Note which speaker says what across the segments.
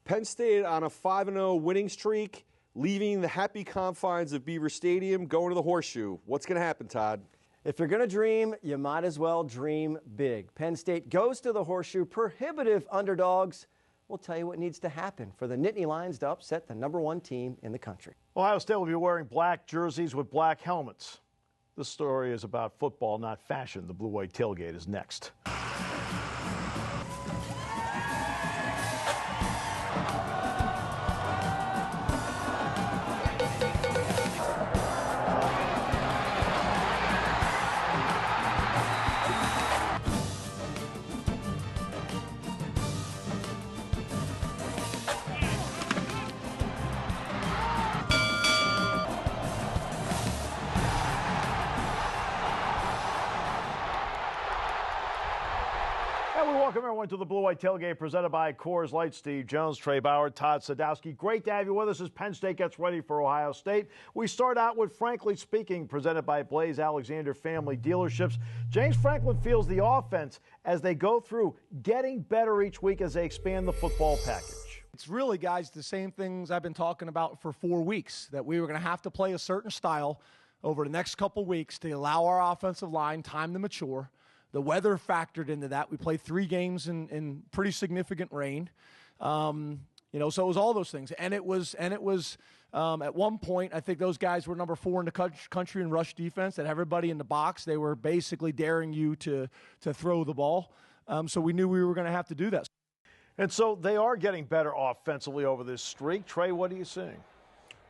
Speaker 1: Penn State on a 5-0 winning streak, leaving the happy confines of Beaver Stadium, going to the Horseshoe. What's going to happen, Todd?
Speaker 2: If you're going to dream, you might as well dream big. Penn State goes to the Horseshoe, prohibitive underdogs. We'll tell you what needs to happen for the Nittany Lions to upset the #1 team in the country.
Speaker 3: Ohio State will be wearing black jerseys with black helmets. This story is about football, not fashion. The Blue-White Tailgate is next. Welcome everyone to the Blue-White Tailgate presented by Coors Light. Steve Jones, Trey Bauer, Todd Sadowski. Great to have you with us as Penn State gets ready for Ohio State. We start out with Frankly Speaking, presented by Blaze Alexander Family Dealerships. James Franklin feels the offense as they go through getting better each week as they expand the football package.
Speaker 4: It's really, guys, the same things I've been talking about for 4 weeks, that we were going to have to play a certain style over the next couple weeks to allow our offensive line time to mature. The weather factored into that. We played 3 games in pretty significant rain. So it was all those things. And it was at one point, I think those guys were number 4 in the country in rush defense. That everybody in the box, they were basically daring you to throw the ball. So we knew we were going to have to do that.
Speaker 3: And so they are getting better offensively over this streak. Trey, what are you seeing?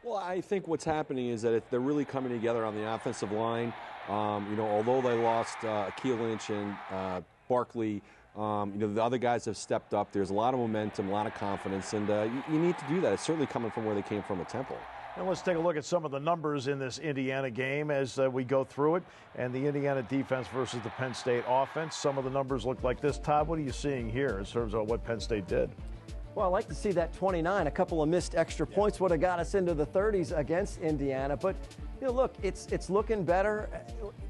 Speaker 1: Well, I think what's happening is that they're really coming together on the offensive line. Although they lost Akeel Lynch and Barkley, the other guys have stepped up. There's a lot of momentum, a lot of confidence, and you need to do that. It's certainly coming from where they came from at Temple.
Speaker 3: And let's take a look at some of the numbers in this Indiana game as we go through it. And the Indiana defense versus the Penn State offense. Some of the numbers look like this. Todd, what are you seeing here in terms of what Penn State did?
Speaker 2: Well, I like to see that 29. A couple of missed extra points would have got us into the 30s against Indiana. But, look, it's looking better.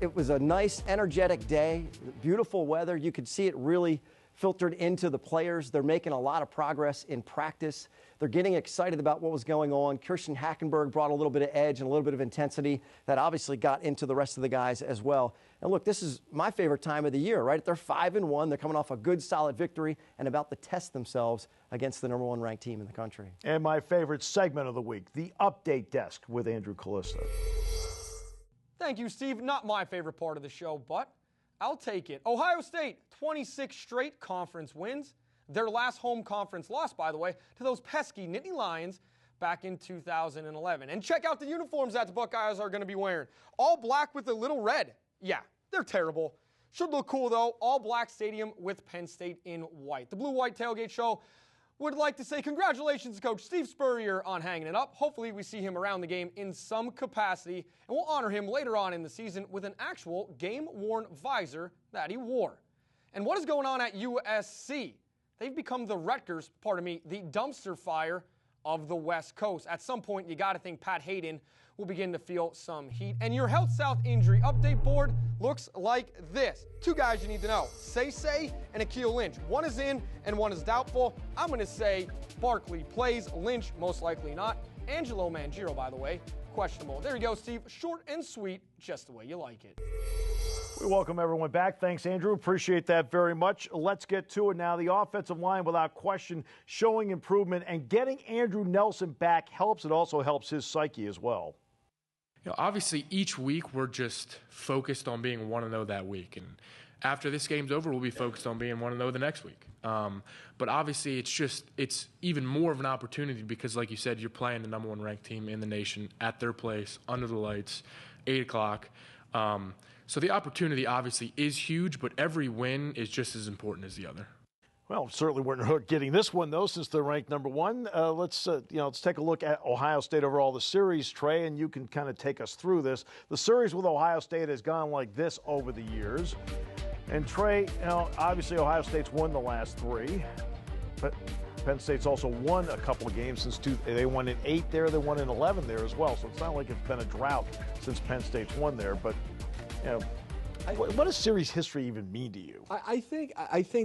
Speaker 2: It was a nice, energetic day, beautiful weather. You could see it really filtered into the players. They're making a lot of progress in practice. They're getting excited about what was going on. Christian Hackenberg brought a little bit of edge and a little bit of intensity that obviously got into the rest of the guys as well. And look, this is my favorite time of the year, right? They're 5-1. They're coming off a good, solid victory and about to test themselves against the #1 ranked team in the country.
Speaker 3: And my favorite segment of the week, the Update Desk with Andrew Kalista.
Speaker 5: Thank you, Steve. Not my favorite part of the show, but I'll take it. Ohio State, 26 straight conference wins. Their last home conference loss, by the way, to those pesky Nittany Lions back in 2011. And check out the uniforms that the Buckeyes are going to be wearing. All black with a little red. Yeah, they're terrible. Should look cool, though. All black stadium with Penn State in white. The Blue-White Tailgate Show would like to say congratulations to Coach Steve Spurrier on hanging it up. Hopefully we see him around the game in some capacity, and we'll honor him later on in the season with an actual game-worn visor that he wore. And what is going on at USC? They've become the Rutgers, the dumpster fire of the West Coast. At some point, you got to think Pat Hayden will begin to feel some heat. And your Health South injury update board looks like this. 2 guys you need to know, Say and Akeel Lynch. One is in and one is doubtful. I'm going to say Barkley plays, Lynch most likely not. Angelo Mangiro, by the way, questionable. There you go, Steve. Short and sweet, just the way you like it.
Speaker 3: We welcome everyone back. Thanks, Andrew. Appreciate that very much. Let's get to it now. The offensive line, without question, showing improvement, and getting Andrew Nelson back helps. It also helps his psyche as well.
Speaker 6: Obviously, each week we're just focused on being 1-0 that week. And after this game's over, we'll be focused on being 1-0 the next week. But obviously, it's even more of an opportunity because, like you said, you're playing the #1 ranked team in the nation at their place, under the lights, 8 o'clock. So the opportunity obviously is huge, but every win is just as important as the other.
Speaker 3: Well, certainly we're not getting this one, though, since they're ranked #1. Let's take a look at Ohio State overall, the series, Trey, and you can kind of take us through this. The series with Ohio State has gone like this over the years. And Trey, obviously Ohio State's won the last 3, but Penn State's also won a couple of games since they won in 8 there, they won in 11 there as well. So it's not like it's been a drought since Penn State's won there, but What does series history even mean to you?
Speaker 1: I think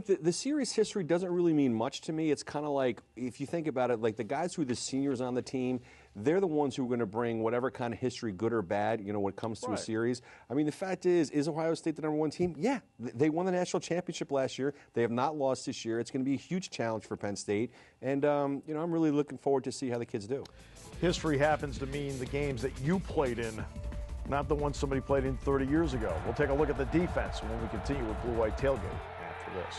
Speaker 1: that the series history doesn't really mean much to me. It's kind of like, if you think about it, like the guys who are the seniors on the team, they're the ones who are going to bring whatever kind of history, good or bad, you know, when it comes to a series. I mean, the fact is Ohio State the #1 team? Yeah, they won the national championship last year. They have not lost this year. It's going to be a huge challenge for Penn State, and you know, I'm really looking forward to see how the kids do.
Speaker 3: History happens to mean the games that you played in, not the ones somebody played in 30 years ago. We'll take a look at the defense when we continue with Blue White Tailgate after this.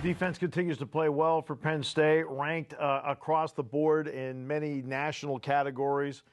Speaker 3: Defense continues to play well for Penn State, ranked across the board in many national categories.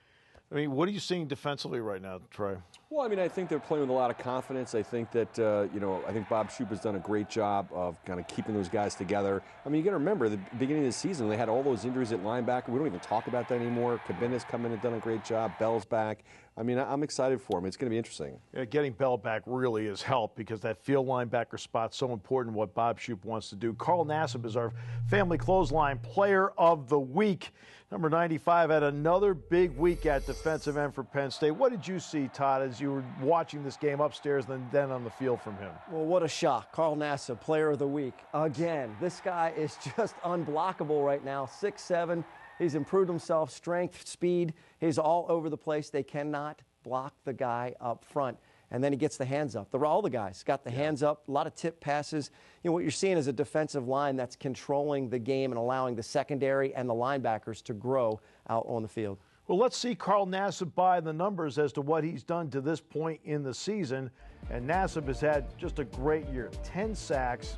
Speaker 3: I mean, what are you seeing defensively right now, Trey?
Speaker 1: Well, I mean, I think they're playing with a lot of confidence. I think that, you know, I think Bob Shoop has done a great job of kind of keeping those guys together. I mean, you got to remember, the beginning of the season, they had all those injuries at linebacker. We don't even talk about that anymore. Cabinet's come in and done a great job. Bell's back. I mean, I'm excited for him. It's going to be interesting.
Speaker 3: Yeah, getting Bell back really has helped because that field linebacker spot's so important, what Bob Shoop wants to do. Carl Nassib is our Family Clothesline Player of the Week. Number 95 had another big week at defensive end for Penn State. What did you see, Todd, as you were watching this game upstairs and then on the field from him?
Speaker 2: Well, what a shock. Carl Nassib, Player of the Week. Again, this guy is just unblockable right now. 6'7". He's improved himself, strength, speed. He's all over the place. They cannot block the guy up front. And then he gets the hands up. All the guys got the hands up, a lot of tip passes. You know, what you're seeing is a defensive line that's controlling the game and allowing the secondary and the linebackers to grow out on the field.
Speaker 3: Well, let's see Carl Nassib by the numbers as to what he's done to this point in the season. And Nassib has had just a great year. 10 sacks,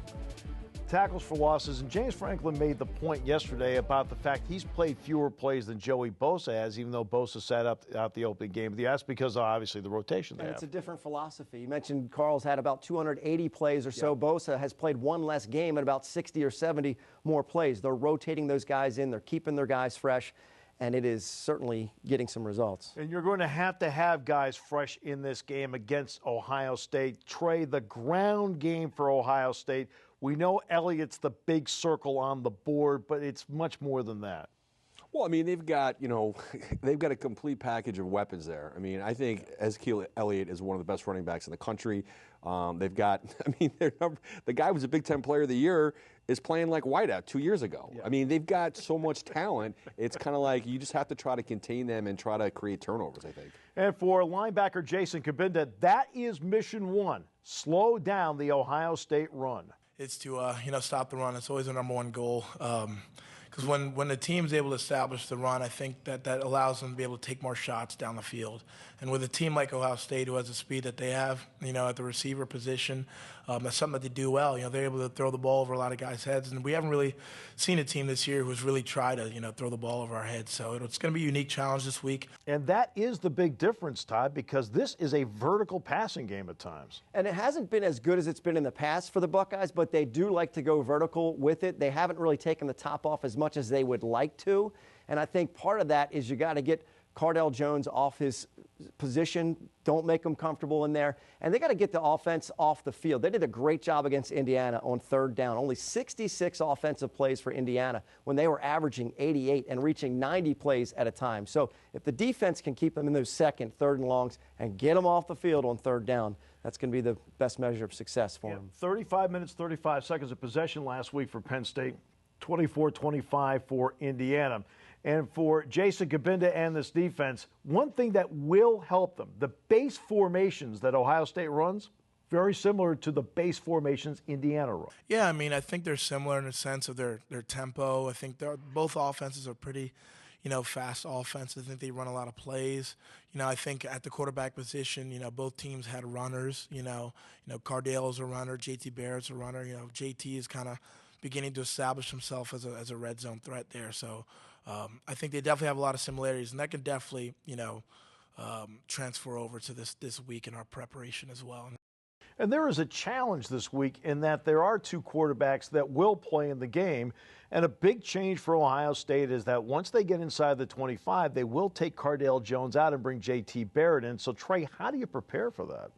Speaker 3: tackles for losses, and James Franklin made the point yesterday about the fact he's played fewer plays than Joey Bosa has, even though Bosa sat out the opening game. That's because of, obviously, the rotation they have.
Speaker 2: It's a different philosophy. You mentioned Carl's had about 280 plays or so. Bosa has played one less game and about 60 or 70 more plays. They're rotating those guys in. They're keeping their guys fresh, and it is certainly getting some results.
Speaker 3: And you're going to have guys fresh in this game against Ohio State. Trey, the ground game for Ohio State. We know Elliott's the big circle on the board, but it's much more than that.
Speaker 1: Well, I mean, they've got, you know, they've got a complete package of weapons there. I mean, I think Ezekiel Elliott is one of the best running backs in the country. They've got, I mean, the guy who was a Big Ten Player of the Year is playing like wideout 2 years ago. Yeah. I mean, they've got so much talent. It's kind of like you just have to try to contain them and try to create turnovers, I think.
Speaker 3: And for linebacker Jason Cabinda, that is mission one. Slow down the Ohio State run.
Speaker 7: It's to, stop the run. It's always the number one goal. Because when the team's able to establish the run, I think that allows them to be able to take more shots down the field. And with a team like Ohio State, who has the speed that they have, at the receiver position, that's something that they do well. They're able to throw the ball over a lot of guys' heads. And we haven't really seen a team this year who's really tried to, throw the ball over our heads. So it's going to be a unique challenge this week.
Speaker 3: And that is the big difference, Todd, because this is a vertical passing game at times.
Speaker 2: And it hasn't been as good as it's been in the past for the Buckeyes, but they do like to go vertical with it. They haven't really taken the top off as much as they would like to. And I think part of that is you got to get Cardale Jones off his position. Don't make him comfortable in there. And they got to get the offense off the field. They did a great job against Indiana on third down. Only 66 offensive plays for Indiana when they were averaging 88 and reaching 90 plays at a time. So if the defense can keep them in those second, third and longs and get them off the field on third down, that's going to be the best measure of success for them.
Speaker 3: 35 minutes, 35 seconds of possession last week for Penn State, 24-25 for Indiana. And for Jason Cabinda and this defense, one thing that will help them, the base formations that Ohio State runs, very similar to the base formations Indiana runs.
Speaker 7: Yeah, I mean, I think they're similar in the sense of their tempo. I think both offenses are pretty, fast offenses. I think they run a lot of plays. I think at the quarterback position, both teams had runners. Cardale's a runner, JT Barrett's a runner. JT is kind of beginning to establish himself as a red zone threat there. So I think they definitely have a lot of similarities, and that can definitely, transfer over to this week in our preparation as well.
Speaker 3: And there is a challenge this week in that there are two quarterbacks that will play in the game. And a big change for Ohio State is that once they get inside the 25, they will take Cardale Jones out and bring JT Barrett in. So, Trey, how do you prepare for that?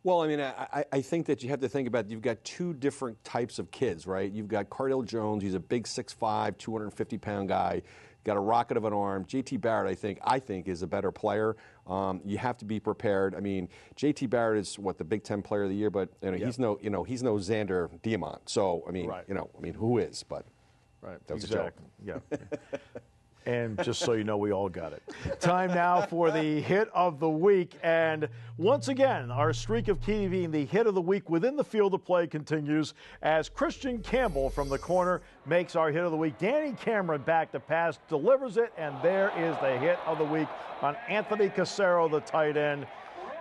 Speaker 1: Well, I mean, I think that you have to think about, you've got two different types of kids, right? You've got Cardale Jones, he's a big 6'5", 250-pound guy, got a rocket of an arm. JT Barrett, I think is a better player. You have to be prepared. I mean, JT Barrett is what, the Big Ten Player of the Year, but he's no Xander Diamant. So I mean, who is? But that's
Speaker 3: exactly. A joke. Yeah. And just so you know, we all got it. Time now for the hit of the week. And once again, our streak of TV and the hit of the week within the field of play continues as Christian Campbell from the corner makes our hit of the week. Danny Cameron back to pass, delivers it, and there is the hit of the week on Anthony Casero, the tight end.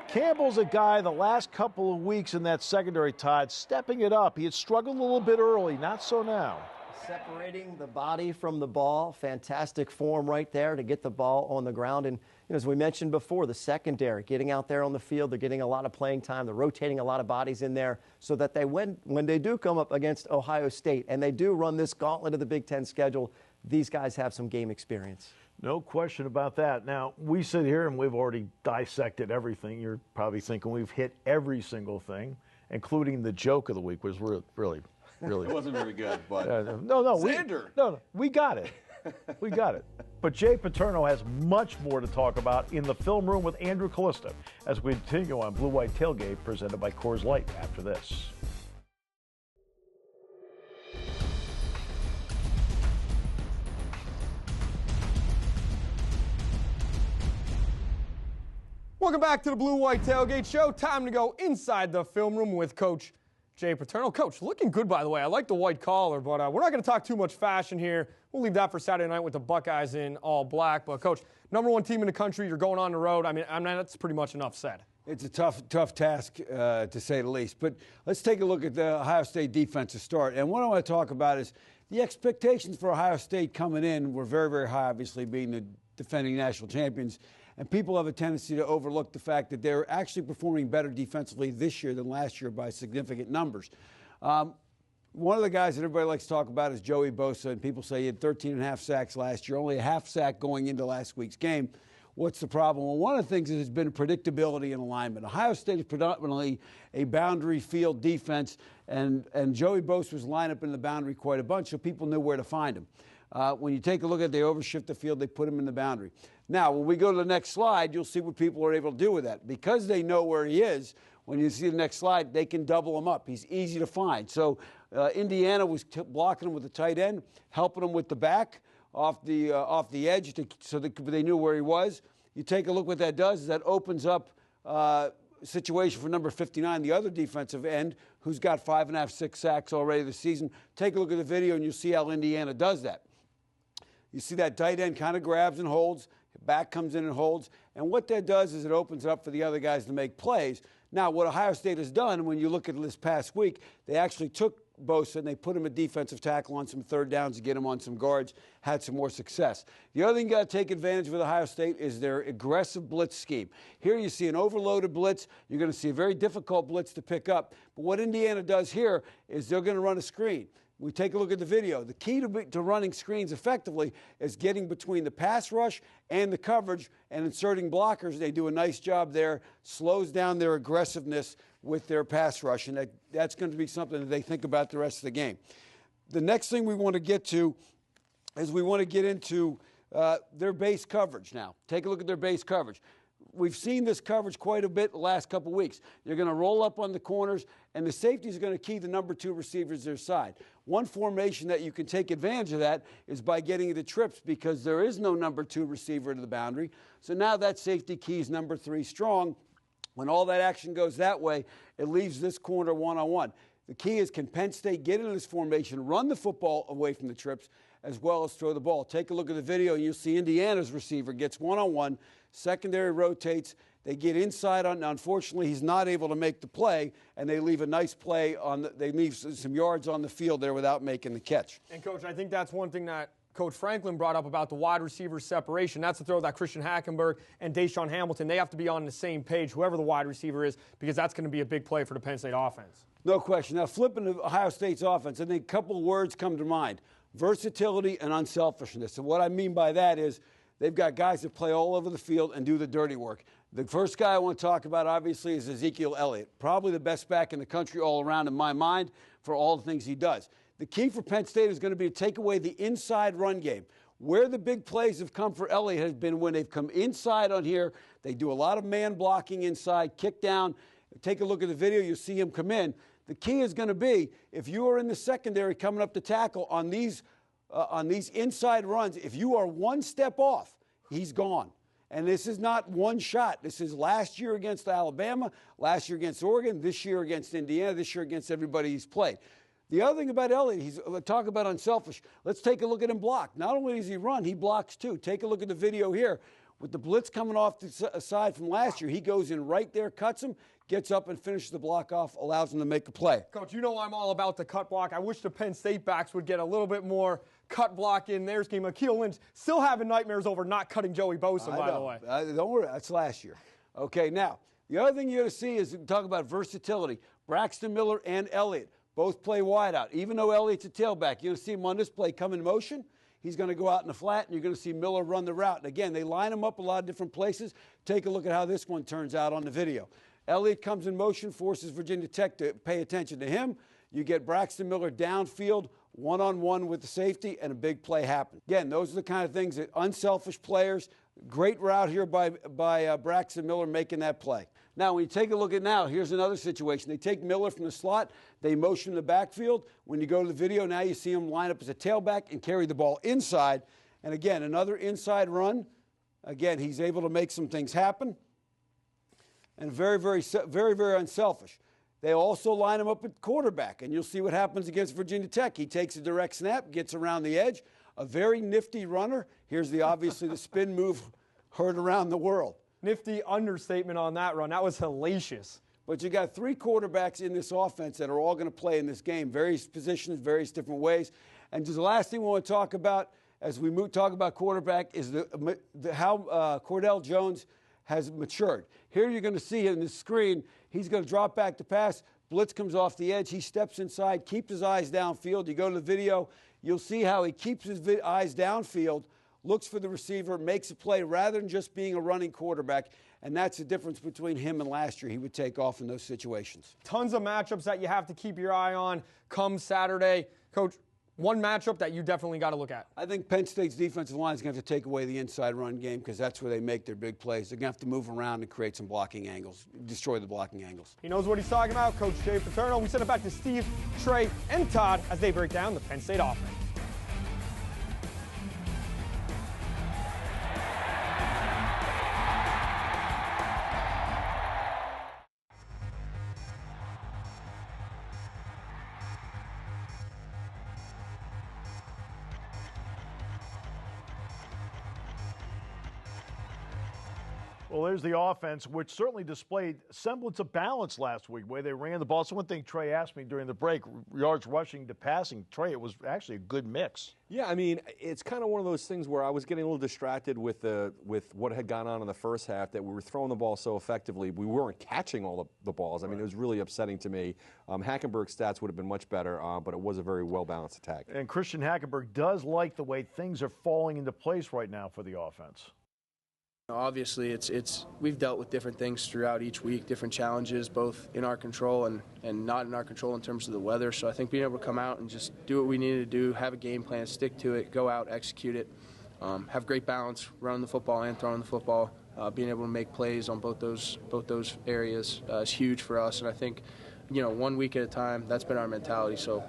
Speaker 3: Campbell's a guy the last couple of weeks in that secondary, Todd, stepping it up. He had struggled a little bit early, not so now.
Speaker 2: Separating the body from the ball, fantastic form right there to get the ball on the ground. And as we mentioned before, the secondary, getting out there on the field, they're getting a lot of playing time. They're rotating a lot of bodies in there so that when they do come up against Ohio State and they do run this gauntlet of the Big Ten schedule, these guys have some game experience.
Speaker 3: No question about that. Now, we sit here and we've already dissected everything. You're probably thinking we've hit every single thing, including the joke of the week, was really. It
Speaker 1: wasn't very good, but
Speaker 3: we got it. We got it. But Jay Paterno has much more to talk about in the film room with Andrew Kalista as we continue on Blue White Tailgate presented by Coors Light after this.
Speaker 5: Welcome back to the Blue White Tailgate Show. Time to go inside the film room with Coach Jay Paterno. Coach, looking good, by the way. I like the white collar, but we're not going to talk too much fashion here. We'll leave that for Saturday night with the Buckeyes in all black. But, Coach, #1 team in the country, you're going on the road. I mean, that's pretty much enough said.
Speaker 8: It's a tough task, to say the least. But let's take a look at the Ohio State defense to start. And what I want to talk about is the expectations for Ohio State coming in were very, very high, obviously being the defending national champions. And people have a tendency to overlook the fact that they're actually performing better defensively this year than last year by significant numbers. One of the guys that everybody likes to talk about is Joey Bosa, and people say he had 13.5 sacks last year, only a half sack going into last week's game. What's the problem? Well, one of the things has been predictability in alignment. Ohio State is predominantly a boundary field defense, and Joey Bosa was lined up in the boundary quite a bunch, so people knew where to find him. When you take a look at they overshift the field, they put him in the boundary. Now, when we go to the next slide, you'll see what people are able to do with that. Because they know where he is, when you see the next slide, they can double him up. He's easy to find. So Indiana was blocking him with the tight end, helping him with the back off the edge so they knew where he was. You take a look what that does is that opens up situation for number 59, the other defensive end, who's got 5.5, 6 sacks already this season. Take a look at the video and you'll see how Indiana does that. You see that tight end kind of grabs and holds, back comes in and holds, and what that does is it opens it up for the other guys to make plays. Now, what Ohio State has done, when you look at this past week, they actually took Bosa and they put him at defensive tackle on some third downs to get him on some guards, had some more success. The other thing you got to take advantage of with Ohio State is their aggressive blitz scheme. Here you see an overloaded blitz. You're going to see a very difficult blitz to pick up. But what Indiana does here is they're going to run a screen. We take a look at the video. The key to running screens effectively is getting between the pass rush and the coverage and inserting blockers. They do a nice job there, slows down their aggressiveness with their pass rush, and that's going to be something that they think about the rest of the game. The next thing we want to get to is we want to get into their base coverage now. Take a look at their base coverage. We've seen this coverage quite a bit the last couple weeks. You're going to roll up on the corners, and the safeties are going to key the number 2 receivers their side. One formation that you can take advantage of that is by getting into trips because there is no number 2 receiver to the boundary. So now that safety keys number 3 strong. When all that action goes that way, it leaves this corner one-on-one. The key is, can Penn State get into this formation, run the football away from the trips, as well as throw the ball? Take a look at the video, and you'll see Indiana's receiver gets one-on-one, secondary rotates, they get inside on. Unfortunately, he's not able to make the play, and they leave a nice play they leave some yards on the field there without making the catch.
Speaker 5: And, Coach, I think that's one thing that Coach Franklin brought up about the wide receiver separation. That's the throw that Christian Hackenberg and Deshaun Hamilton, they have to be on the same page, whoever the wide receiver is, because that's going to be a big play for the Penn State offense.
Speaker 8: No question. Now, flipping to Ohio State's offense, I think a couple of words come to mind: versatility and unselfishness. And what I mean by that is they've got guys that play all over the field and do the dirty work. The first guy I want to talk about, obviously, is Ezekiel Elliott. Probably the best back in the country all around in my mind for all the things he does. The key for Penn State is going to be to take away the inside run game. Where the big plays have come for Elliott has been when they've come inside on here. They do a lot of man blocking inside, kick down. Take a look at the video, you'll see him come in. The key is going to be, if you are in the secondary coming up to tackle on these inside runs, if you are one step off, he's gone. And this is not one shot. This is last year against Alabama, last year against Oregon, this year against Indiana, this year against everybody he's played. The other thing about Elliott, he's talk about unselfish. Let's take a look at him block. Not only does he run, he blocks too. Take a look at the video here. With the blitz coming off the side from last year, he goes in right there, cuts him, gets up and finishes the block off, allows him to make a play.
Speaker 5: Coach, you know I'm all about the cut block. I wish the Penn State backs would get a little bit more cut block in their scheme. Akeel Lynch still having nightmares over not cutting Joey Bosa, by the way.
Speaker 8: Don't worry, that's last year. Okay, now, the other thing you're going to see is talk about versatility. Braxton Miller and Elliott both play wide out. Even though Elliott's a tailback, you're going to see him on this play come in motion. He's going to go out in the flat, and you're going to see Miller run the route. And again, they line him up a lot of different places. Take a look at how this one turns out on the video. Elliott comes in motion, forces Virginia Tech to pay attention to him. You get Braxton Miller downfield, one-on-one with the safety, and a big play happens. Again, those are the kind of things that unselfish players, great route here by Braxton Miller making that play. Now, when you take a look at now, here's another situation. They take Miller from the slot. They motion the backfield. When you go to the video, now you see him line up as a tailback and carry the ball inside. And again, another inside run. Again, he's able to make some things happen. And very, very unselfish. They also line him up at quarterback, and you'll see what happens against Virginia Tech. He takes a direct snap, gets around the edge. A very nifty runner. Here's obviously the spin move heard around the world.
Speaker 5: Nifty understatement on that run. That was hellacious.
Speaker 8: But you got three quarterbacks in this offense that are all going to play in this game, various positions, various different ways. And just the last thing we want to talk about as we talk about quarterback is how Cordell Jones has matured. Here you're going to see in the screen, he's going to drop back to pass. Blitz comes off the edge. He steps inside, keeps his eyes downfield. You go to the video, you'll see how he keeps his eyes downfield, looks for the receiver, makes a play rather than just being a running quarterback. And that's the difference between him and last year. He would take off in those situations.
Speaker 5: Tons of matchups that you have to keep your eye on come Saturday. Coach, one matchup that you definitely got to look at.
Speaker 8: I think Penn State's defensive line is going to have to take away the inside run game because that's where they make their big plays. They're going to have to move around and create some blocking angles, destroy the blocking angles.
Speaker 5: He knows what he's talking about, Coach Jay Paterno. We send it back to Steve, Trey, and Todd as they break down the Penn State offense.
Speaker 3: Well, there's the offense, which certainly displayed semblance of balance last week, where they ran the ball. So one thing Trey asked me during the break, yards rushing to passing, Trey, it was actually a good mix.
Speaker 1: Yeah, I mean, it's kind of one of those things where I was getting a little distracted with what had gone on in the first half, that we were throwing the ball so effectively. We weren't catching all the balls. I mean, it was really upsetting to me. Hackenberg's stats would have been much better, but it was a very well-balanced attack.
Speaker 3: And Christian Hackenberg does like the way things are falling into place right now for the offense.
Speaker 9: Obviously, we've dealt with different things throughout each week, different challenges, both in our control and not in our control in terms of the weather. So I think being able to come out and just do what we need to do, have a game plan, stick to it, go out, execute it, have great balance, running the football and throwing the football, being able to make plays on both those areas is huge for us. And I think, 1 week at a time, that's been our mentality. So,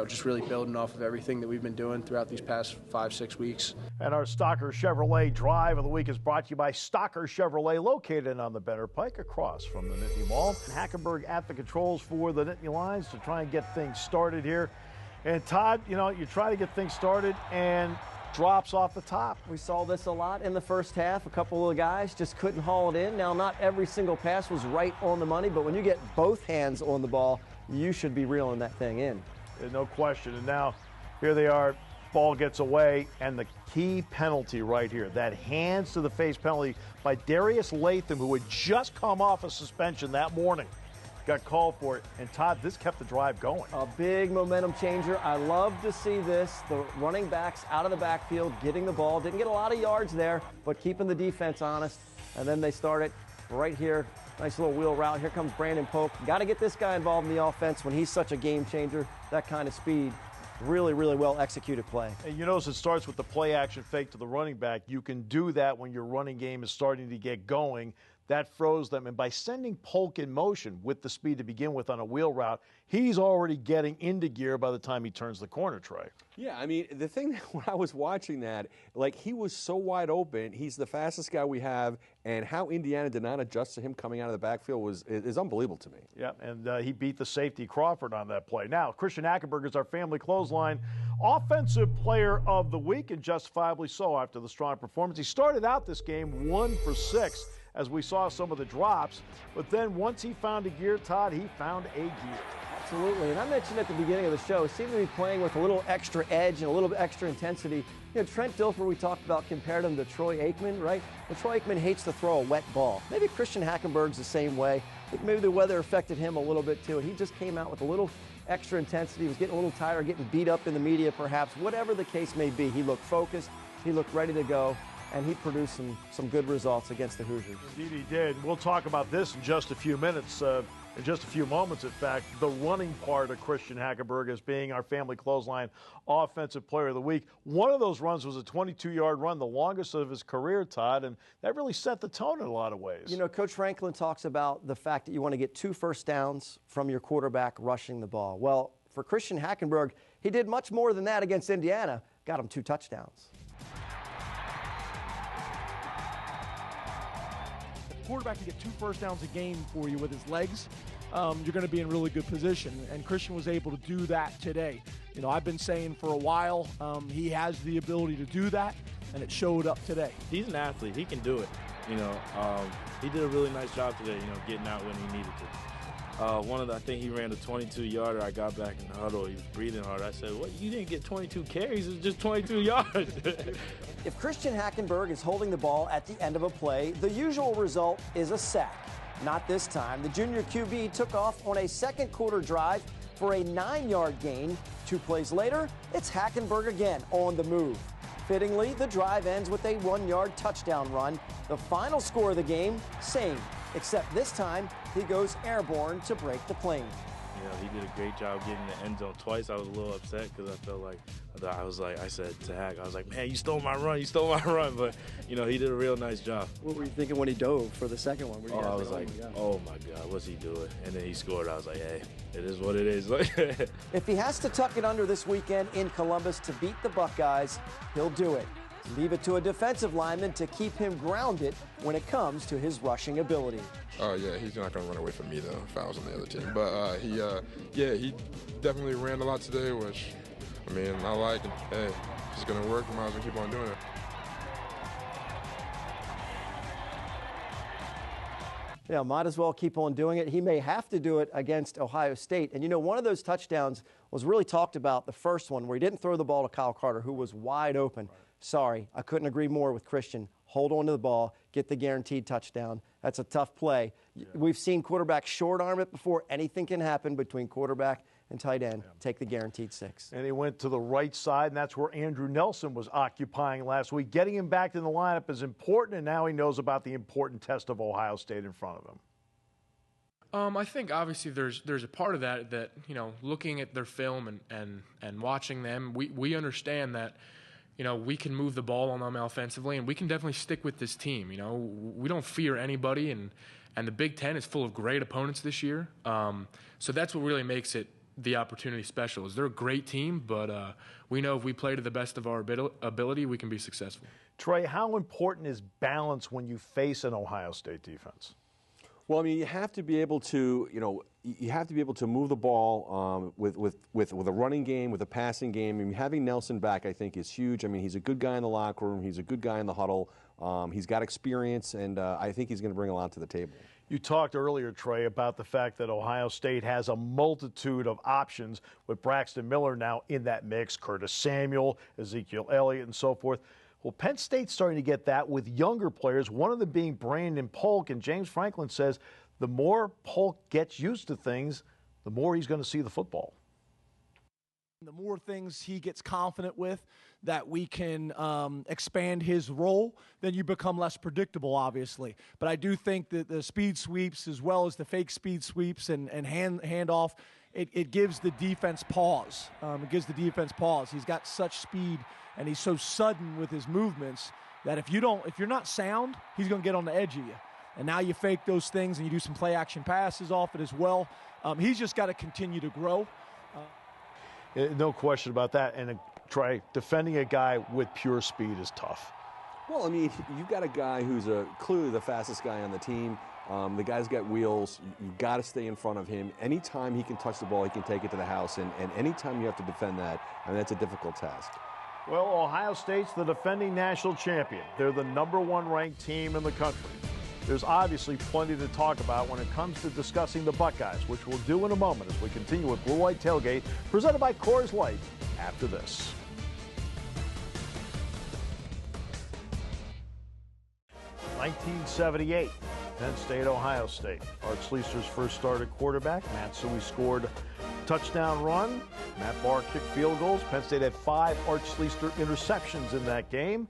Speaker 9: just really building off of everything that we've been doing throughout these past 5-6 weeks.
Speaker 3: And our Stocker Chevrolet Drive of the Week is brought to you by Stocker Chevrolet, located on the Benner Pike across from the Nittany Mall. Hackenberg at the controls for the Nittany Lions to try and get things started here. And Todd, you try to get things started and drops off the top.
Speaker 2: We saw this a lot in the first half. A couple of guys just couldn't haul it in. Now, not every single pass was right on the money, but when you get both hands on the ball, you should be reeling that thing in.
Speaker 3: No question. And now here they are. Ball gets away, and the key penalty right here, that hands to the face penalty by Darius Latham, who had just come off a suspension that morning, got called for it. And Todd, this kept the drive going.
Speaker 2: A big momentum changer. I love to see this. The running backs out of the backfield, getting the ball. Didn't get a lot of yards there, but keeping the defense honest. And then they started right here. Nice little wheel route. Here comes Brandon Polk. Got to get this guy involved in the offense when he's such a game changer, that kind of speed. Really, really well executed play.
Speaker 3: And you notice it starts with the play action fake to the running back. You can do that when your running game is starting to get going. That froze them. And by sending Polk in motion with the speed to begin with on a wheel route, he's already getting into gear by the time he turns the corner, Trey.
Speaker 1: Yeah, I mean, the thing that when I was watching that, like, he was so wide open. He's the fastest guy we have, and how Indiana did not adjust to him coming out of the backfield is unbelievable to me.
Speaker 3: Yeah, and he beat the safety Crawford on that play. Now, Christian Hackenberg is our family clothesline offensive player of the week, and justifiably so after the strong performance. He started out this game 1 for 6 as we saw some of the drops, but then once he found a gear, Todd, he found a gear.
Speaker 2: Absolutely, and I mentioned at the beginning of the show, seemed to be playing with a little extra edge and a little bit extra intensity. You know, Trent Dilfer, we talked about, compared him to Troy Aikman, right? Well, Troy Aikman hates to throw a wet ball. Maybe Christian Hackenberg's the same way. Maybe the weather affected him a little bit too, and he just came out with a little extra intensity. He was getting a little tired, getting beat up in the media perhaps. Whatever the case may be, he looked focused, he looked ready to go, and he produced some good results against the Hoosiers.
Speaker 3: Indeed he did. We'll talk about this in just a few minutes, in just a few moments, in fact. The running part of Christian Hackenberg as being our family clothesline offensive player of the week. One of those runs was a 22-yard run, the longest of his career, Todd, and that really set the tone in a lot of ways.
Speaker 2: You know, Coach Franklin talks about the fact that you want to get 2 first downs from your quarterback rushing the ball. Well, for Christian Hackenberg, he did much more than that against Indiana, got him 2 touchdowns.
Speaker 4: Quarterback can get 2 first downs a game for you with his legs, you're going to be in really good position. And Christian was able to do that today. You know, I've been saying for a while he has the ability to do that, and it showed up today.
Speaker 10: He's an athlete. He can do it. You know, he did a really nice job today, you know, getting out when he needed to. I think he ran a 22-yarder. I got back in the huddle. He was breathing hard. I said, what, you didn't get 22 carries? It's just 22 yards.
Speaker 2: If Christian Hackenberg is holding the ball at the end of a play, the usual result is a sack. Not this time. The junior QB took off on a second quarter drive for a 9-yard gain. 2 plays later, it's Hackenberg again on the move. Fittingly, the drive ends with a 1-yard touchdown run. The final score of the game, same, except this time he goes airborne to break the plane.
Speaker 10: You know, he did a great job getting the end zone twice. I was a little upset because I felt like, I said to Hack, I was like, man, you stole my run. But, you know, he did a real nice job.
Speaker 2: What were you thinking when he dove for the second one?
Speaker 10: I was like, oh my God, what's he doing? And then he scored. I was like, hey, it is what it is.
Speaker 2: If he has to tuck it under this weekend in Columbus to beat the Buckeyes, he'll do it. Leave it to a defensive lineman to keep him grounded when it comes to his rushing ability.
Speaker 11: Oh, yeah, he's not going to run away from me, though, if I was on the other team. But, he definitely ran a lot today, which, I mean, I like it. Hey, if it's going to work, we might as well keep on doing it.
Speaker 2: Yeah, might as well keep on doing it. He may have to do it against Ohio State. And, you know, one of those touchdowns was really talked about, the first one, where he didn't throw the ball to Kyle Carter, who was wide open. Right. Sorry, I couldn't agree more with Christian. Hold on to the ball, get the guaranteed touchdown. That's a tough play. Yeah. We've seen quarterbacks short arm it before. Anything can happen between quarterback and tight end. Yeah. Take the guaranteed 6.
Speaker 3: And he went to the right side, and that's where Andrew Nelson was occupying last week. Getting him back in the lineup is important, and now he knows about the important test of Ohio State in front of him.
Speaker 6: I think obviously there's a part of that, you know, looking at their film and watching them, we understand that, you know, we can move the ball on them offensively, and we can definitely stick with this team. You know, we don't fear anybody, and the Big Ten is full of great opponents this year. So that's what really makes it the opportunity special. Is they're a great team, but we know if we play to the best of our ability, we can be successful.
Speaker 3: Trey, how important is balance when you face an Ohio State defense?
Speaker 1: Well, I mean, you have to be able to, you know, move the ball with a running game, with a passing game. I mean, having Nelson back, I think, is huge. I mean, he's a good guy in the locker room. He's a good guy in the huddle. He's got experience, and I think he's going to bring a lot to the table.
Speaker 3: You talked earlier, Trey, about the fact that Ohio State has a multitude of options with Braxton Miller now in that mix, Curtis Samuel, Ezekiel Elliott, and so forth. Well, Penn State's starting to get that with younger players, one of them being Brandon Polk, and James Franklin says the more Polk gets used to things, the more he's going to see the football.
Speaker 4: The more things he gets confident with, that we can expand his role, then you become less predictable, obviously. But I do think that the speed sweeps, as well as the fake speed sweeps and handoff, it gives the defense pause. It gives the defense pause. He's got such speed, and he's so sudden with his movements that if you're not sound, he's going to get on the edge of you. And now you fake those things and you do some play action passes off it as well. He's just got to continue to grow.
Speaker 3: No question about that. And Trey, defending a guy with pure speed is tough.
Speaker 1: Well, I mean, you've got a guy who's clearly the fastest guy on the team. The guy's got wheels. You got to stay in front of him. Anytime he can touch the ball, he can take it to the house. And anytime you have to defend that, I mean, that's a difficult task.
Speaker 3: Well, Ohio State's the defending national champion. They're the #1 ranked team in the country. There's obviously plenty to talk about when it comes to discussing the Buckeyes, which we'll do in a moment as we continue with Blue White Tailgate, presented by Coors Light, after this. (1978), Penn State, Ohio State. Art Schleister's first start at quarterback. Matt Suhey scored touchdown run. Matt Barr kicked field goals. Penn State had 5 Art Schleister interceptions in that game.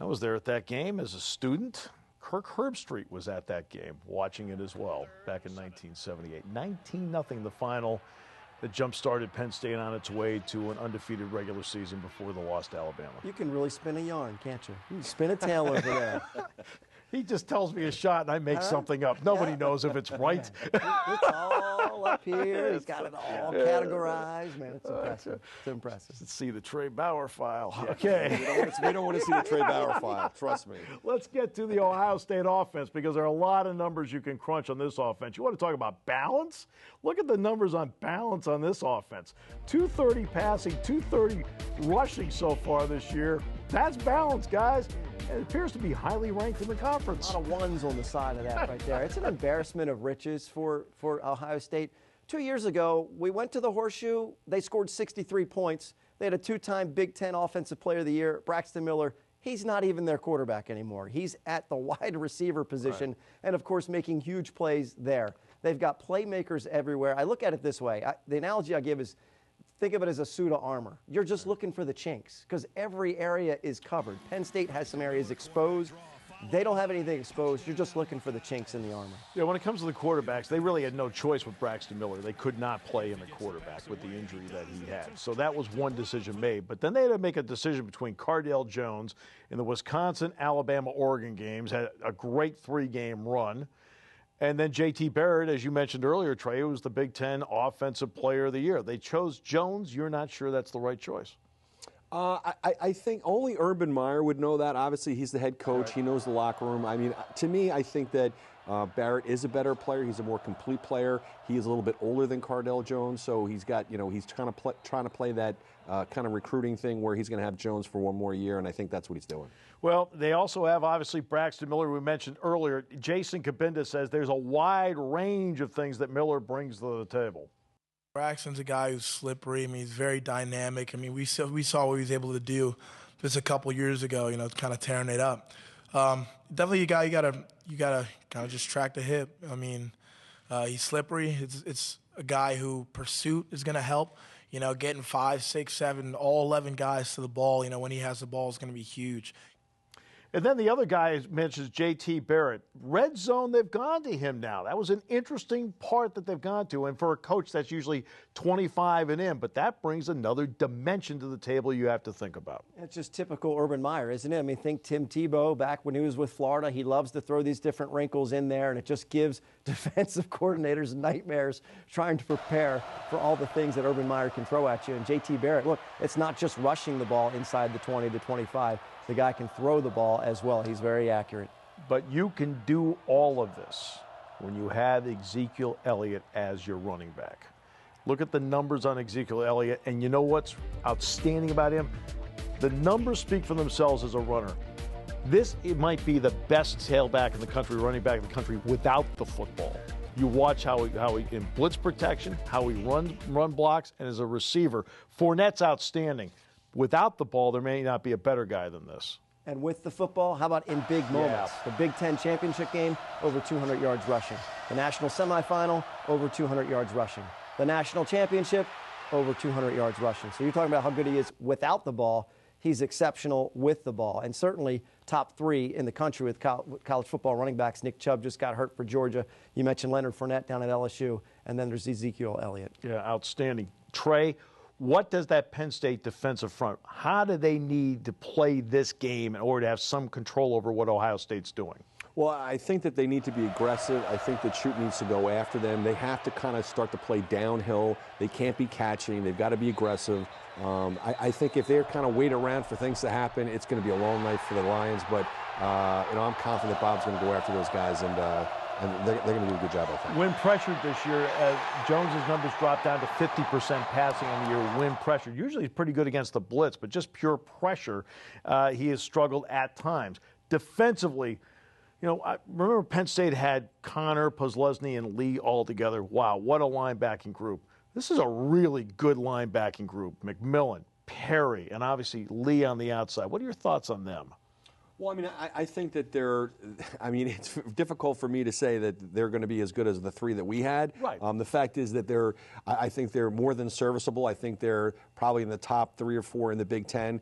Speaker 3: I was there at that game as a student. Kirk Herbstreit was at that game, watching it as well, back in 1978. 19-0 the final that jump-started Penn State on its way to an undefeated regular season before the loss to Alabama.
Speaker 2: You can really spin a yarn, can't you? You can spin a tale over there.
Speaker 3: He just tells me a shot and I make something up. Nobody knows if it's right.
Speaker 2: It's all up here. He's got it all categorized. Man, it's impressive. It's impressive.
Speaker 3: Let's see the Trey Bauer file. Okay.
Speaker 1: We don't want to see the Trey Bauer file. Trust me.
Speaker 3: Let's get to the Ohio State offense because there are a lot of numbers you can crunch on this offense. You want to talk about balance? Look at the numbers on balance on this offense. 230 passing, 230 rushing so far this year. That's balance, guys. It appears to be highly ranked in the conference.
Speaker 2: A lot of ones on the side of that right there. It's an embarrassment of riches for Ohio State. 2 years ago, we went to the Horseshoe. They scored 63 points. They had a 2-time Big Ten Offensive Player of the Year, Braxton Miller. He's not even their quarterback anymore. He's at the wide receiver position and, of course, making huge plays there. They've got playmakers everywhere. I look at it this way. The analogy I give is, think of it as a suit of armor. You're just looking for the chinks because every area is covered. Penn State has some areas exposed. They don't have anything exposed. You're just looking for the chinks in the armor.
Speaker 3: Yeah, when it comes to the quarterbacks, they really had no choice with Braxton Miller. They could not play in the quarterback with the injury that he had. So that was one decision made. But then they had to make a decision between Cardale Jones in the Wisconsin, Alabama, Oregon games, had a great 3-game run. And then J.T. Barrett, as you mentioned earlier, Trey, was the Big Ten Offensive Player of the Year. They chose Jones. You're not sure that's the right choice?
Speaker 1: I think only Urban Meyer would know that. Obviously, he's the head coach. He knows the locker room. I mean, to me, I think that Barrett is a better player. He's a more complete player. He is a little bit older than Cardale Jones, so he's got, he's trying to play that kind of recruiting thing where he's going to have Jones for one more year, and I think that's what he's doing.
Speaker 3: Well, they also have, obviously, Braxton Miller, we mentioned earlier. Jason Cabinda says there's a wide range of things that Miller brings to the table.
Speaker 7: Braxton's a guy who's slippery. I mean, he's very dynamic. I mean, we saw what he was able to do just a couple years ago, kind of tearing it up. Definitely a guy you gotta kind of just track the hip. I mean, he's slippery. It's a guy who pursuit is going to help. Getting 5, 6, 7, all 11 guys to the ball, when he has the ball is going to be huge.
Speaker 3: And then the other guy mentions J.T. Barrett. Red zone, they've gone to him now. That was an interesting part that they've gone to. And for a coach, that's usually 25 and in. But that brings another dimension to the table you have to think about.
Speaker 2: It's just typical Urban Meyer, isn't it? I mean, think Tim Tebow back when he was with Florida. He loves to throw these different wrinkles in there, and it just gives defensive coordinators nightmares trying to prepare for all the things that Urban Meyer can throw at you. And J.T. Barrett, look, it's not just rushing the ball inside the 20 to 25. The guy can throw the ball as well. He's very accurate.
Speaker 3: But you can do all of this when you have Ezekiel Elliott as your running back. Look at the numbers on Ezekiel Elliott, and you know what's outstanding about him? The numbers speak for themselves as a runner. It might be the best tailback in the country, running back in the country, without the football. You watch how he in blitz protection, how he run blocks, and as a receiver. Fournette's outstanding. Without the ball, there may not be a better guy than this.
Speaker 2: And with the football, how about in big moments? The Big Ten championship game, over 200 yards rushing. The national semifinal, over 200 yards rushing. The national championship, over 200 yards rushing. So you're talking about how good he is without the ball. he's exceptional with the ball. And certainly top 3 in the country with college football running backs. Nick Chubb just got hurt for Georgia. You mentioned Leonard Fournette down at LSU. And then there's Ezekiel Elliott.
Speaker 3: Yeah, outstanding. Trey, what does that Penn State defensive front, how do they need to play this game in order to have some control over what Ohio State's doing?
Speaker 1: Well, I think that they need to be aggressive. I think that Shoot needs to go after them. They have to kind of start to play downhill. They can't be catching. They've got to be aggressive. I think if they're kind of wait around for things to happen, it's going to be a long night for the Lions. But, I'm confident Bob's going to go after those guys, and they're going to do a good job, I think.
Speaker 3: When pressured this year, Jones's numbers dropped down to 50% passing on the year when pressured. Usually he's pretty good against the blitz, but just pure pressure, he has struggled at times. Defensively, I remember Penn State had Connor, Posluszny, and Lee all together. Wow, what a linebacking group. This is a really good linebacking group. McMillan, Perry, and obviously Lee on the outside. What are your thoughts on them?
Speaker 1: Well, I think that it's difficult for me to say that they're going to be as good as the 3 that we had.
Speaker 3: Right.
Speaker 1: The fact is that I think they're more than serviceable. I think they're probably in the top 3 or 4 in the Big Ten.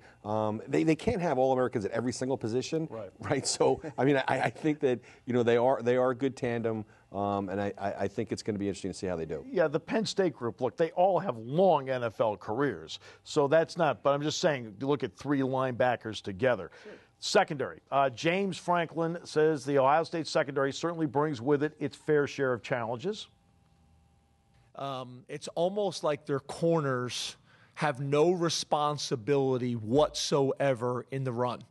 Speaker 1: They can't have All-Americans at every single position. Right. So, I think that, they are a good tandem. And I think it's going to be interesting to see how they do.
Speaker 3: Yeah, the Penn State group, look, they all have long NFL careers. So that's not, but I'm just saying, look at 3 linebackers together. Sure. Secondary. James Franklin says the Ohio State secondary certainly brings with it its fair share of challenges.
Speaker 4: It's almost like their corners have no responsibility whatsoever in the run.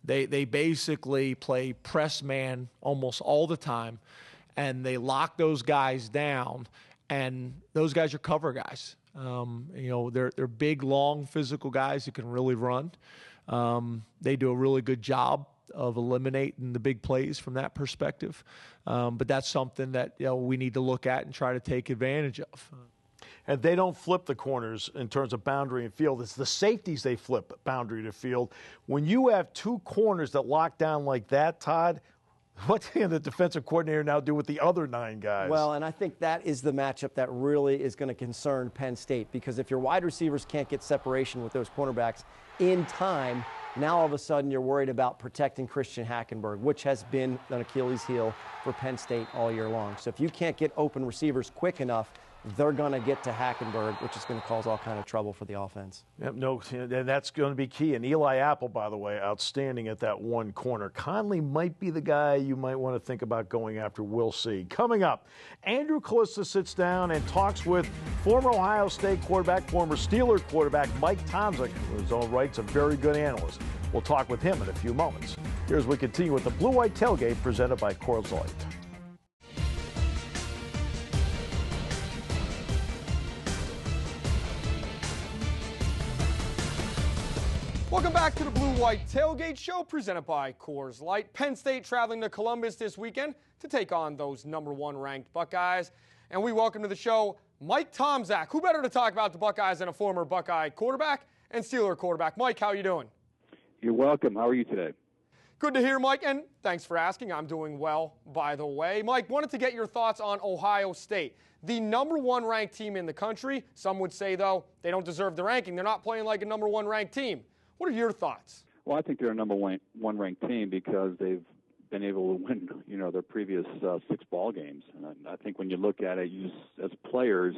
Speaker 4: They basically play press man almost all the time, and they lock those guys down, and those guys are cover guys. They're big, long, physical guys who can really run. They do a really good job of eliminating the big plays from that perspective. But that's something that we need to look at and try to take advantage of.
Speaker 3: And they don't flip the corners in terms of boundary and field. It's the safeties they flip boundary to field. When you have 2 corners that lock down like that, Todd, what can the defensive coordinator now do with the other 9 guys?
Speaker 2: Well, and I think that is the matchup that really is going to concern Penn State, because if your wide receivers can't get separation with those cornerbacks in time, now all of a sudden you're worried about protecting Christian Hackenberg, which has been an Achilles heel for Penn State all year long. So if you can't get open receivers quick enough, they're going to get to Hackenberg, which is going to cause all kind of trouble for the offense.
Speaker 3: Yep, no, and that's going to be key. And Eli Apple, by the way, outstanding at that 1 corner. Conley might be the guy you might want to think about going after. We'll see. Coming up, Andrew Kalista sits down and talks with former Ohio State quarterback, former Steeler quarterback Mike Tomczak, who in his own right's a very good analyst. We'll talk with him in a few moments. Here's we continue with the Blue White Tailgate presented by Coors Light.
Speaker 5: Welcome back to the Blue White Tailgate Show presented by Coors Light. Penn State traveling to Columbus this weekend to take on those #1 ranked Buckeyes. And we welcome to the show Mike Tomczak. Who better to talk about the Buckeyes than a former Buckeye quarterback and Steeler quarterback? Mike, how are you doing?
Speaker 12: You're welcome. How are you today?
Speaker 5: Good to hear, Mike, and thanks for asking. I'm doing well, by the way. Mike, wanted to get your thoughts on Ohio State, the #1 ranked team in the country. Some would say, though, they don't deserve the ranking. They're not playing like a #1 ranked team. What are your thoughts?
Speaker 12: Well, I think they're a #1 ranked team because they've been able to win, their previous 6 ball games. And I think when you look at it, as players,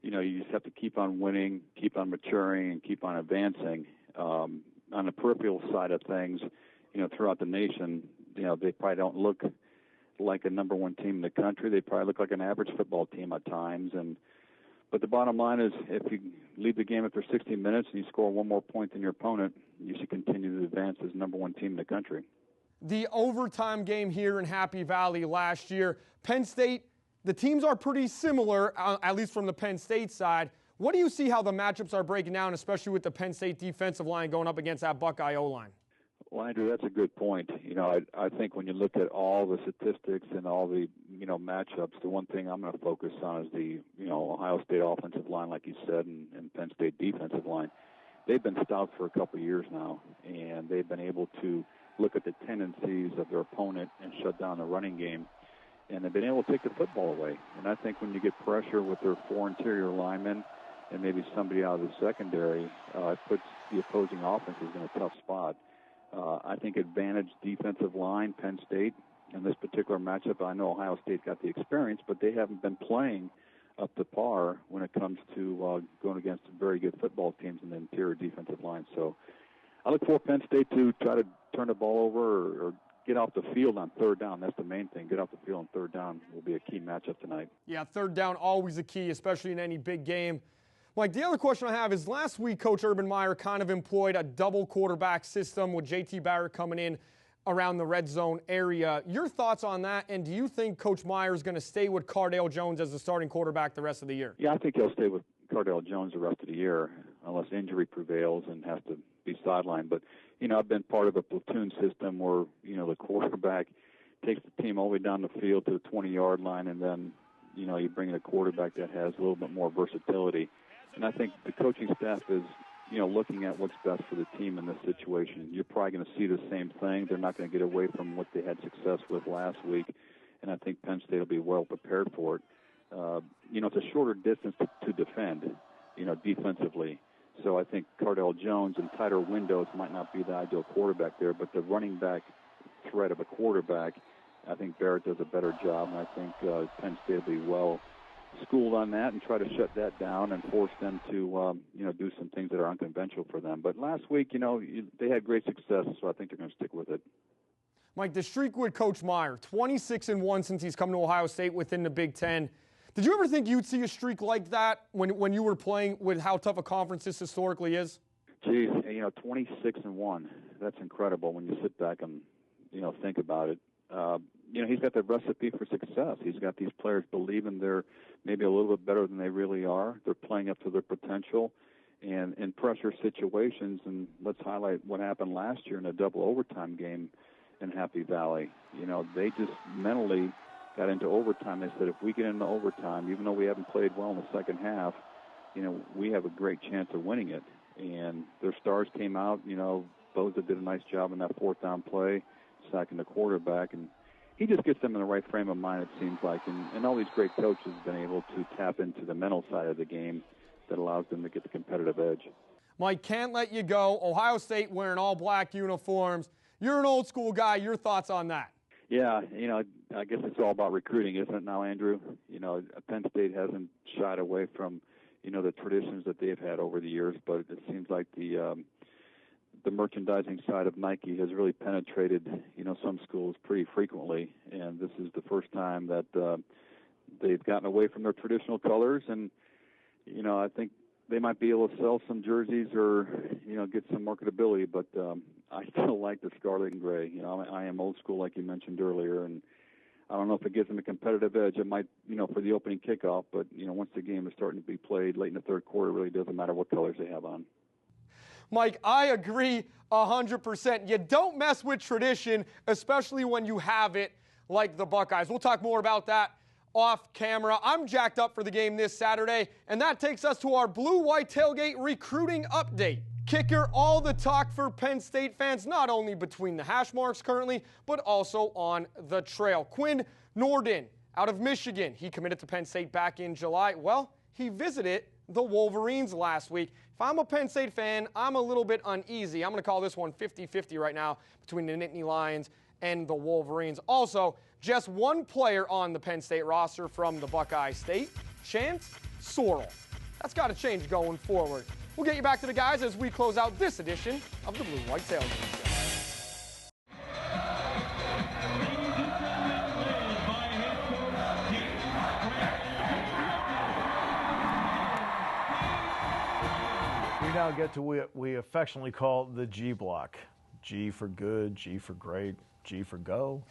Speaker 12: you just have to keep on winning, keep on maturing, and keep on advancing. On the peripheral side of things, throughout the nation, they probably don't look like a #1 team in the country. They probably look like an average football team at times. But the bottom line is, if you leave the game after 60 minutes and you score 1 more point than your opponent, you should continue to advance as #1 team in the country.
Speaker 5: The overtime game here in Happy Valley last year, Penn State, the teams are pretty similar, at least from the Penn State side. What do you see how the matchups are breaking down, especially with the Penn State defensive line going up against that Buckeye O-line?
Speaker 12: Well, Andrew, that's a good point. I think when you look at all the statistics and all the, matchups, the one thing I'm going to focus on is the, Ohio State offensive line, like you said, and Penn State defensive line. They've been stout for a couple of years now, and they've been able to look at the tendencies of their opponent and shut down the running game, and they've been able to take the football away. And I think when you get pressure with their 4 interior linemen and maybe somebody out of the secondary, it puts the opposing offenses in a tough spot. I think advantage defensive line, Penn State, in this particular matchup. I know Ohio State got the experience, but they haven't been playing up to par when it comes to going against very good football teams in the interior defensive line. So I look for Penn State to try to turn the ball over or get off the field on third down. That's the main thing. Get off the field on third down will be a key matchup tonight. Yeah, third down always a key, especially in any big game. Mike, the other question I have is last week Coach Urban Meyer kind of employed a double quarterback system with J.T. Barrett coming in around the red zone area. Your thoughts on that, and do you think Coach Meyer is going to stay with Cardale Jones as the starting quarterback the rest of the year? Yeah, I think he'll stay with Cardale Jones the rest of the year unless injury prevails and has to be sidelined. But, I've been part of a platoon system where, the quarterback takes the team all the way down the field to the 20-yard line, and then, you bring in a quarterback that has a little bit more versatility. And I think the coaching staff is, looking at what's best for the team in this situation. You're probably going to see the same thing. They're not going to get away from what they had success with last week, and I think Penn State will be well prepared for it. It's a shorter distance to defend, defensively. So I think Cardale Jones in tighter windows might not be the ideal quarterback there, but the running back threat of a quarterback, I think Barrett does a better job, and I think Penn State will be well schooled on that and try to shut that down and force them to, do some things that are unconventional for them. But last week, they had great success, so I think they're going to stick with it. Mike, the streak with Coach Meyer, 26-1 since he's come to Ohio State within the Big Ten. Did you ever think you'd see a streak like that when you were playing with how tough a conference this historically is? Geez, 26-1. That's incredible when you sit back and, think about it. He's got the recipe for success. He's got these players believing they're maybe a little bit better than they really are. They're playing up to their potential. And in pressure situations, and let's highlight what happened last year in a double overtime game in Happy Valley. They just mentally got into overtime. They said, if we get into overtime, even though we haven't played well in the second half, we have a great chance of winning it. And their stars came out. Boza did a nice job in that fourth down play, sacking the quarterback. And he just gets them in the right frame of mind, it seems like. And all these great coaches have been able to tap into the mental side of the game that allows them to get the competitive edge. Mike, can't let you go. Ohio State wearing all black uniforms. You're an old school guy. Your thoughts on that? Yeah, I guess it's all about recruiting, isn't it now, Andrew? Penn State hasn't shied away from, the traditions that they've had over the years, but it seems like the merchandising side of Nike has really penetrated, some schools pretty frequently, and this is the first time that they've gotten away from their traditional colors, and, I think they might be able to sell some jerseys or, get some marketability, but I still like the scarlet and gray. I am old school, like you mentioned earlier, and I don't know if it gives them a competitive edge. It might, for the opening kickoff, but, once the game is starting to be played late in the third quarter, it really doesn't matter what colors they have on. Mike, I agree 100%. You don't mess with tradition, especially when you have it like the Buckeyes. We'll talk more about that off camera. I'm jacked up for the game this Saturday, and that takes us to our Blue-White Tailgate recruiting update. Kicker, all the talk for Penn State fans, not only between the hash marks currently, but also on the trail. Quinn Nordin out of Michigan. He committed to Penn State back in July. Well, he visited the Wolverines last week. If I'm a Penn State fan, I'm a little bit uneasy. I'm going to call this one 50-50 right now between the Nittany Lions and the Wolverines. Also, just one player on the Penn State roster from the Buckeye State, Chance Sorrell. That's got to change going forward. We'll get you back to the guys as we close out this edition of the Blue-White Tailgate.
Speaker 3: We now get to what we affectionately call the G block. G for good, G for great, G for go.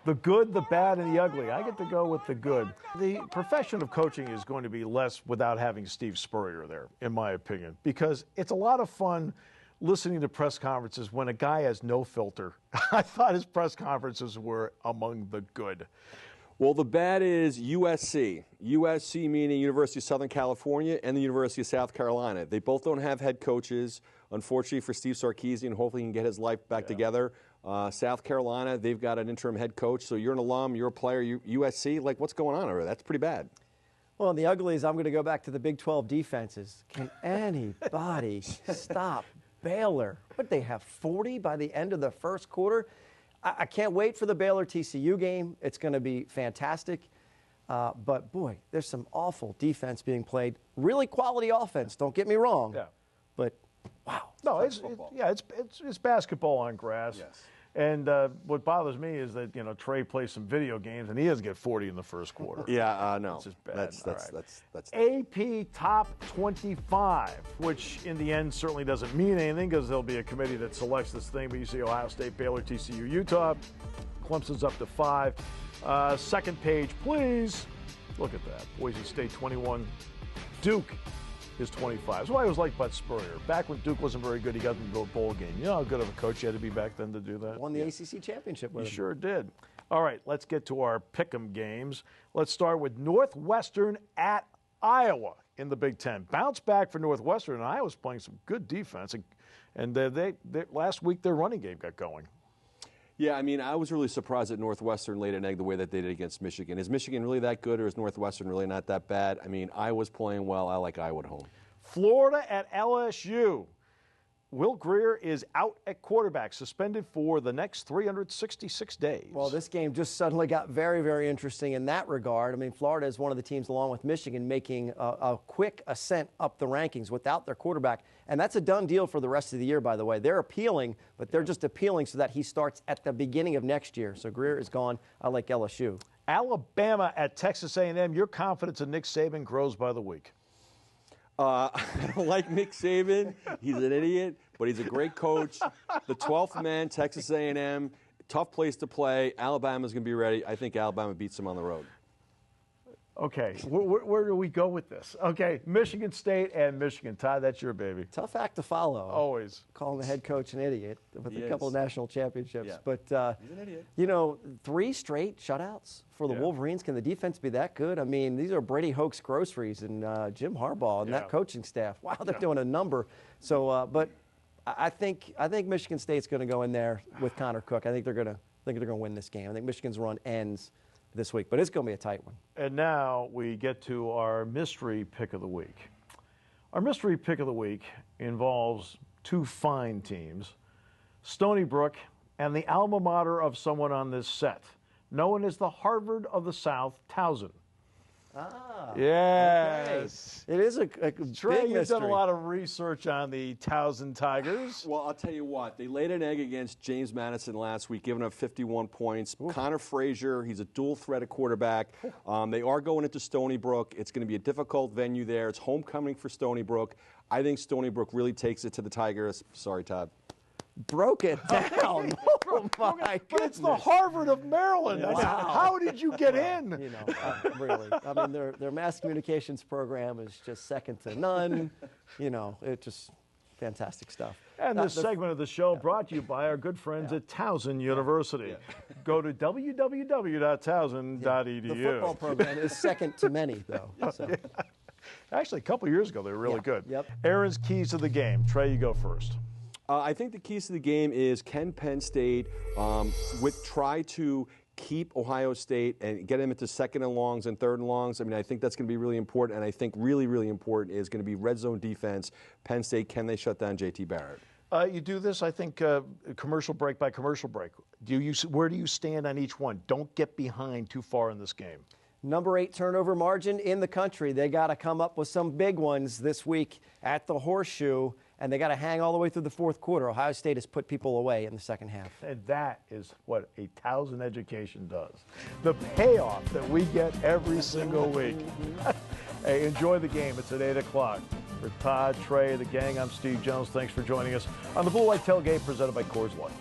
Speaker 3: The good, the bad, and the ugly. I get to go with the good. The profession of coaching is going to be less without having Steve Spurrier there, in my opinion, because it's a lot of fun listening to press conferences when a guy has no filter. I thought his press conferences were among the good.
Speaker 1: Well, the bad is USC. USC meaning University of Southern California and the University of South Carolina. They both don't have head coaches. Unfortunately for Steve Sarkisian, hopefully he can get his life back together. South Carolina, they've got an interim head coach. So you're an alum, you're a player, USC. Like, what's going on over there? That's pretty bad.
Speaker 2: Well, and the ugly is I'm going to go back to the Big 12 defenses. Can anybody stop Baylor? What, they have 40 by the end of the first quarter? I can't wait for the Baylor-TCU game. It's going to be fantastic. But, boy, there's some awful defense being played. Really quality offense, don't get me wrong.
Speaker 3: Yeah.
Speaker 2: But, wow.
Speaker 3: No, it's basketball on grass. Yes. And what bothers me is that, Trey plays some video games, and he doesn't get 40 in the first quarter.
Speaker 1: Yeah, no.
Speaker 3: That's just bad.
Speaker 1: That's
Speaker 3: AP Top 25, which in the end certainly doesn't mean anything because there'll be a committee that selects this thing. But you see Ohio State, Baylor, TCU, Utah. Clemson's up to 5. Second page, please. Look at that. Boise State 21. Duke is 25. That's why I was like Bud Spurrier. Back when Duke wasn't very good, he got them to go bowl game. You know how good of a coach he had to be back then to do that?
Speaker 2: Won the ACC championship with him.
Speaker 3: He sure did. All right, let's get to our pick'em games. Let's start with Northwestern at Iowa in the Big Ten. Bounce back for Northwestern, and Iowa's playing some good defense. And they last week their running game got going.
Speaker 1: Yeah, I mean, I was really surprised that Northwestern laid an egg the way that they did against Michigan. Is Michigan really that good, or is Northwestern really not that bad? I mean, Iowa's playing well. I like Iowa at home.
Speaker 3: Florida at LSU. Will Grier is out at quarterback, suspended for the next 366 days.
Speaker 2: Well, this game just suddenly got very, very interesting in that regard. I mean, Florida is one of the teams, along with Michigan, making a quick ascent up the rankings without their quarterback. And that's a done deal for the rest of the year, by the way. They're appealing, but they're just appealing so that he starts at the beginning of next year. So Grier is gone. I like LSU.
Speaker 3: Alabama at Texas A&M. Your confidence in Nick Saban grows by the week.
Speaker 1: I don't like Nick Saban. He's an idiot, but he's a great coach. The 12th man, Texas A&M, tough place to play. Alabama's going to be ready. I think Alabama beats them on the road.
Speaker 3: Okay, where do we go with this? Okay, Michigan State and Michigan. Todd, that's your baby.
Speaker 2: Tough act to follow.
Speaker 3: Always.
Speaker 2: Calling the head coach an idiot with a couple of national championships.
Speaker 1: Yeah.
Speaker 2: But,
Speaker 1: he's an idiot.
Speaker 2: 3 straight shutouts for the Wolverines. Can the defense be that good? I mean, these are Brady Hoke's Groceries and Jim Harbaugh and that coaching staff. Wow, they're doing a number. So, but I think Michigan State's going to go in there with Connor Cook. I think they're going to win this game. I think Michigan's run ends this week, but it's going to be a tight one.
Speaker 3: And now we get to our mystery pick of the week. Our mystery pick of the week involves 2 fine teams, Stony Brook and the alma mater of someone on this set, known as the Harvard of the South, Towson.
Speaker 2: Ah.
Speaker 3: Yes.
Speaker 2: Okay. It is a
Speaker 3: Trey,
Speaker 2: big
Speaker 3: you've
Speaker 2: mystery.
Speaker 3: done a lot of research on the Towson Tigers.
Speaker 1: Well, I'll tell you what. They laid an egg against James Madison last week, giving up 51 points. Ooh. Connor Frazier, he's a dual threat at quarterback. They are going into Stony Brook. It's going to be a difficult venue there. It's homecoming for Stony Brook. I think Stony Brook really takes it to the Tigers. Sorry, Todd.
Speaker 2: Broke it down. Oh, my
Speaker 3: But it's
Speaker 2: goodness.
Speaker 3: the Harvard of Maryland.
Speaker 2: Wow.
Speaker 3: How did you get in?
Speaker 2: Really. I mean, their mass communications program is just second to none. It's just fantastic stuff.
Speaker 3: And this segment of the show brought to you by our good friends at Towson University. Go to www.towson.edu.
Speaker 2: The football program is second to many, though. So.
Speaker 3: Actually, a couple years ago, they were really good.
Speaker 2: Yep.
Speaker 3: Aaron's keys to the game. Trey, you go first.
Speaker 1: I think the keys to the game is can Penn State try to keep Ohio State and get them into second and longs and third and longs. I mean, I think that's going to be really important. And I think really, really important is going to be red zone defense. Penn State, can they shut down J.T. Barrett?
Speaker 3: You do this, I think, commercial break by commercial break. Where do you stand on each one? Don't get behind too far in this game.
Speaker 2: Number 8 turnover margin in the country. They got to come up with some big ones this week at the Horseshoe, and they got to hang all the way through the fourth quarter. Ohio State has put people away in the second half.
Speaker 3: And that is what a Towson education does. The payoff that we get every single week. Hey, enjoy the game. It's at 8 o'clock. For Todd, Trey, the gang, I'm Steve Jones. Thanks for joining us on the Blue White Tailgate presented by Coors Light.